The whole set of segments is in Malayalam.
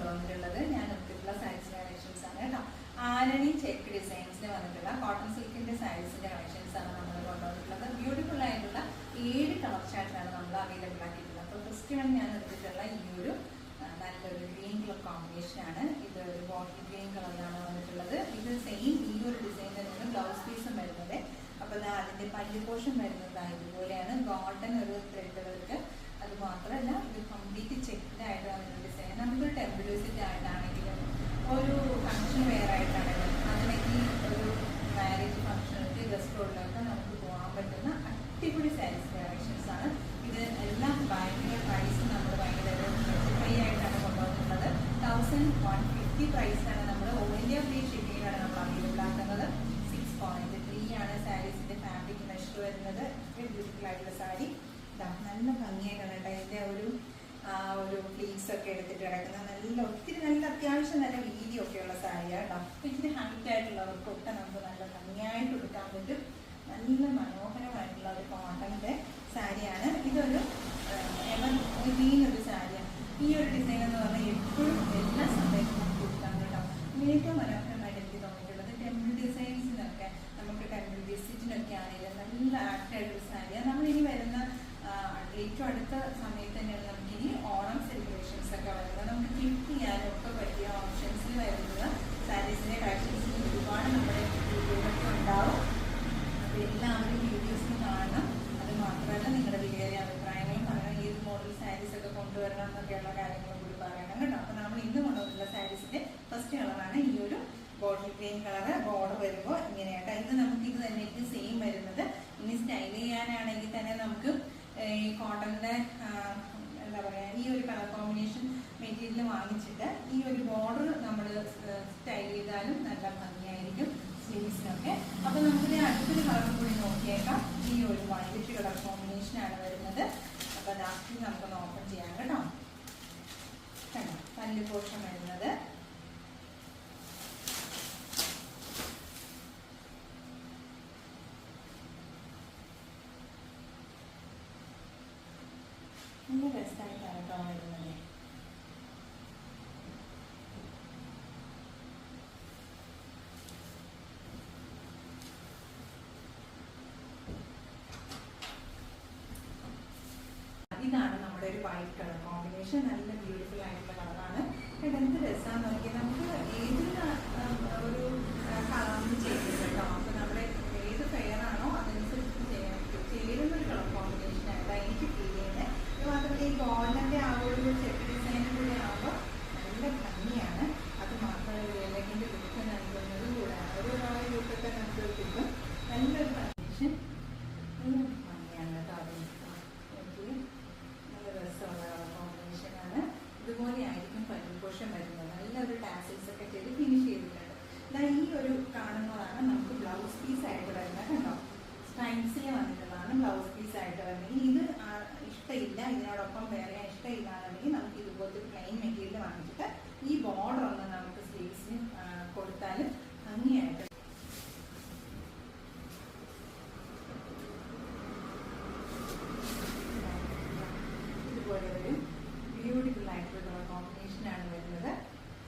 കൊണ്ടുവന്നിട്ടുള്ളത് ഞാൻ എടുത്തിട്ടുള്ള സാരീസ് കളക്ഷൻസ് ആണ് കേട്ടോ. ആരണി ചെക്ക് ഡിസൈൻസിൽ വന്നിട്ടുള്ള കോട്ടൺ സിൽക്കിന്റെ സാരീസിന്റെ കളക്ഷൻസ് ആണ് നമ്മൾ കൊണ്ടുവന്നിട്ടുള്ളത്. ബ്യൂട്ടിഫുൾ ആയിട്ടുള്ള 7 കളർ ചാർട്ടാണ് നമ്മൾ അവൈലബിൾ ആക്കിയിട്ടുള്ളത്. അപ്പോൾ ഫസ്റ്റ് വൺ ഞാൻ എടുത്തിട്ടുള്ള ഈ ഒരു നല്ലൊരു ഗ്രീൻ കളർ കോമ്പിനേഷൻ ആണ്. ഇത് ഒരു ബോട്ടിൽ ഗ്രീൻ കളറിലാണ് വന്നിട്ടുള്ളത്. ഇത് സെയിം ഈ ഒരു ഡിസൈൻ തന്നെയാണ് ബ്ലൗസ് പീസും വരുന്നത്. അപ്പോൾ അതിന്റെ പല്ലു പോർഷൻ വരുന്നത് ഇതുപോലെയാണ്. ഗോൾഡൻ ഒരു ത്രെഡ് വർക്ക്. അത് മാത്രമല്ല ഇത് കംപ്ലീറ്റ് ചെക്ക്ഡ് ആയിട്ട് വന്നിട്ടുള്ള ഡിസൈൻ. നമുക്കൊരു ടെമ്പിൾ വിസിറ്റ് ആയിട്ടാണെങ്കിലും ഒരു ഫംഗ്ഷൻ വെയർ ആയിട്ടാണെങ്കിലും അതിലേക്ക് ഒരു മാരേജ് ഫംഗ്ഷനൊക്കെ ഗസ്റ്റ് ഉള്ളതൊക്കെ നമുക്ക് പോകാൻ പറ്റുന്ന അടിപൊളി സാരീസ് കളക്ഷൻസ് ആണ്. ഇത് എല്ലാം ഭയങ്കര പ്രൈസ് നമ്മൾ ഭയങ്കര ഫ്രീ ആയിട്ടാണ് കൊണ്ടുവന്നിട്ടുള്ളത്. 1150 പ്രൈസാണ്. നമ്മൾ ഓൾ ഇന്ത്യ ഫ്രീ ഷിപ്പിങ്ങിലാണ് നമ്മൾ അവൈലബിൾ ആക്കുന്നത്. 6.3 ആണ് സാരീസിന്റെ ഫാബ്രിക് മെഷർ വരുന്നത്. ബ്യൂട്ടിഫുൾ ആയിട്ടുള്ള സാരി നല്ല ഭംഗിയായിട്ടാണ് കേട്ടോ. അതിന്റെ ഒരു പ്ലീറ്റ്സ് ഒക്കെ എടുത്തിട്ട് കിടക്കുന്ന ഒത്തിരി നല്ല അത്യാവശ്യം നല്ല വീതി ഒക്കെയുള്ള സാരിയാണ് കേട്ടോ. ഇച്ചിരി ഹൈറ്റ് ആയിട്ടുള്ളവർക്കൊക്കെ നമുക്ക് നല്ല ഭംഗിയായിട്ട് എടുക്കാൻ പറ്റും. നല്ല മനോഹരമായിട്ടുള്ള ഒരു കോട്ടന്റെ സാരിയാണ്. ഇതൊരു ഗ്രീൻ ഒരു സാരിയാണ്. ഈ ഒരു ഡിസൈൻ എന്ന് പറഞ്ഞാൽ എപ്പോഴും എല്ലാ സമയത്തും നമുക്ക് കൊടുക്കാൻ കേട്ടോ. ഏറ്റവും മനോഹരമായിട്ട് എനിക്ക് തോന്നിയിട്ടുള്ളത് ടെമ്പിൾ ഡിസൈൻസിനൊക്കെ നമുക്ക് ടെമ്പിൾ വിസിറ്റിനൊക്കെ ആണെങ്കിലും നല്ല ആക്റ്റായിട്ടൊരു സാരിയാണ്. നമ്മളിനി വരുന്ന ഏറ്റവും അടുത്ത സമയത്ത് തന്നെയാണ് നമുക്കിനി ഓണം സെലിബ്രേഷൻസ് ഒക്കെ വരുന്നത്. നമുക്ക് ഗിഫ്റ്റ് ചെയ്യാനും ഒക്കെ പറ്റിയ ഓപ്ഷൻസിൽ വരുന്നത് സാരീസിന്റെ കളക്ഷൻസിൽ ഒരുപാട് നമ്മുടെ വീഡിയോകളൊക്കെ ഉണ്ടാവും. അപ്പോൾ എല്ലാവരും വീഡിയോസിന് കാണണം. അത് മാത്രമല്ല നിങ്ങളുടെ വിലയേറിയ അഭിപ്രായങ്ങളും പറയണം. ഏത് മോഡൽ സാരീസ് ഒക്കെ കൊണ്ടുവരണം എന്നൊക്കെയുള്ള കാര്യങ്ങളും കൂടി പറയണം കേട്ടോ. അപ്പോൾ നമ്മൾ ഇന്ന് കൊണ്ടുവന്നിട്ടുള്ള സാരീസിന്റെ ഫസ്റ്റ് കളറാണ് ഈ ഒരു ബോട്ടിൽ ഗ്രീൻ കളറ്. ബോർഡർ വരുമ്പോൾ ഇങ്ങനെയാട്ടോ. ഇന്ന് നമുക്ക് ഇത് തന്നെ സെയിം വരുന്നത്. ഇനി സ്റ്റൈൽ ചെയ്യാനാണെങ്കിൽ തന്നെ നമുക്ക് ഈ കോട്ടന്റെ എന്താ പറയുക ഈ ഒരു കളർ കോമ്പിനേഷൻ മെറ്റീരിയൽ വാങ്ങിച്ചിട്ട് ഈ ഒരു ബോർഡർ നമ്മൾ സ്റ്റൈൽ ചെയ്താലും നല്ല ഭംഗിയായിരിക്കും സ്ലീവ്സിനൊക്കെ. അപ്പോൾ നമുക്കിത് അടുത്തൊരു കളർ കൂടി നോക്കിയേക്കാം. ഈ ഒരു വൈലറ്റ് കളർ കോമ്പിനേഷനാണ് വരുന്നത്. അപ്പോൾ ലാസ്റ്റ് നമുക്കൊന്ന് ഓപ്പൺ ചെയ്യാം കേട്ടോ. കണ്ടോ പല്ല് പോർഷൻ വരുന്നത്. നല്ല രസമായിട്ടാണ് കേട്ടോ വരുന്നത്. ഇതാണ് നമ്മുടെ ഒരു വൈറ്റ് കളർ കോമ്പിനേഷൻ. നല്ല ബ്യൂട്ടിഫുൾ ആയിട്ടുള്ള കളറാണ്. എന്ത് രസമാണെന്ന് നോക്കിയാൽ നമുക്ക് ഏതൊരു ഒരു കളറിന് ചെയ്യുന്നത് കേട്ടോ. അപ്പോൾ നമ്മുടെ ഏത് ഫെയർ ആണോ അതനുസരിച്ച് ചേരുന്ന ഒരു കളർ കോമ്പിനേഷൻ ആയിട്ടാണ് എനിക്ക് ഫീൽ ചെയ്യുന്നത്. മാത്രമല്ല ഈ ഗോൾഡന്റെ ആ ഒരു ചെക്ക് ഡിസൈനും കൂടി ആകുമ്പോൾ നല്ല ഭംഗിയാണ്. അത് മാത്രമല്ല വിലകിന്റെ ലുക്ക് നൽകുന്നത് കൂടെയാണ്. ഒരു ലുക്കൊക്കെ നമുക്ക് കിട്ടും. നല്ലൊരു കോമ്പിനേഷൻ. ഭംഗിയാണ് കേട്ടോ. എനിക്ക് നല്ല രസമുള്ള കോമ്പിനേഷനാണ്. ഇതുപോലെ ആയിരിക്കും പല്ലുപോഷം വരുന്നത്. നല്ലൊരു ടാസിൽസ് ഒക്കെ ചെയ്ത് ഫിനിഷ് ചെയ്തിട്ടുണ്ട്. ഈ ഒരു കാണുന്നതാണ് നമുക്ക് ബ്ലൗസ് പീസ് ആയിട്ട് വരുന്നത് കേട്ടോ. സ്ട്രൈപ്സിൽ വന്നിട്ടുള്ളതാണ് ബ്ലൗസ് പീസ് ആയിട്ട് വരുന്നത്. ഇത് ഇഷ്ടമില്ല, ഇതിനോടൊപ്പം വേറെ ഇഷ്ടമില്ല എന്നുണ്ടെങ്കിൽ നമുക്ക് ഇതുപോലത്തെ പ്ലെയിൻ മെറ്റീരിയൽ വാങ്ങിച്ചിട്ട് ഈ ബോർഡർ ഒന്ന് നമുക്ക് സ്ലീവ്സിന് കൊടുത്താലും ഭംഗിയായിട്ട് ഇതുപോലെ ഒരു ബ്യൂട്ടിഫുൾ ആയിട്ടുള്ള കോമ്പിനേഷനാണ് വരുന്നത്.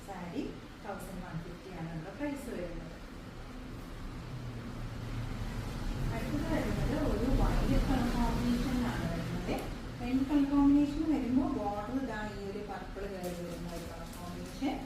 സാരി 1150 ആണ് നമ്മുടെ പ്രൈസ് വരുന്നത്. അടുത്തത് വരുന്നത് ഒരു വൈറ്റ് കളർ കോമ്പിനേഷനിലാണ് വരുന്നത്. റെഡ് കളർ കോമ്പിനേഷൻ വരുമ്പോൾ ബോർഡർ ഇതാ ഈ ഒരു പർപ്പിൾ കയറി വരുന്ന ഒരു കളർ കോമ്പിനേഷൻ.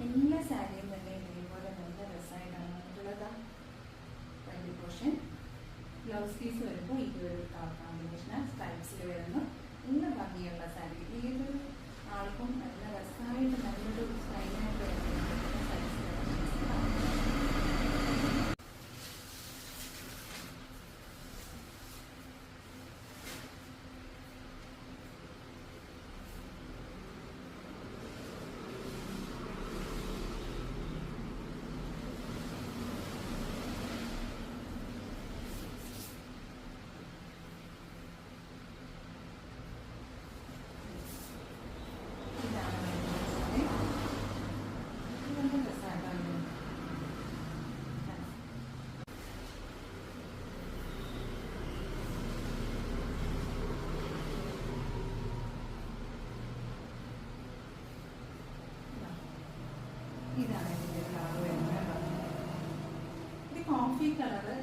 എല്ലാ സാരിയും തന്നെ ഇതേപോലെ നല്ല രസമായിട്ടാണ് വന്നിട്ടുള്ളത്. പല്ലു പോർഷൻ ബ്ലൗസ് പീസ് വരുമ്പോൾ ഈ ഒരു കളർ കോമ്പിനേഷൻ സ്ട്രൈപ്സിൽ വരുന്നു. നല്ല ഭംഗിയുള്ള സാരി. ഏതൊരു ആൾക്കും നല്ല രസമായിട്ട് നല്ലൊരു സ്റ്റൈലായിട്ട് വരുന്ന സാരീസ്. കളറ്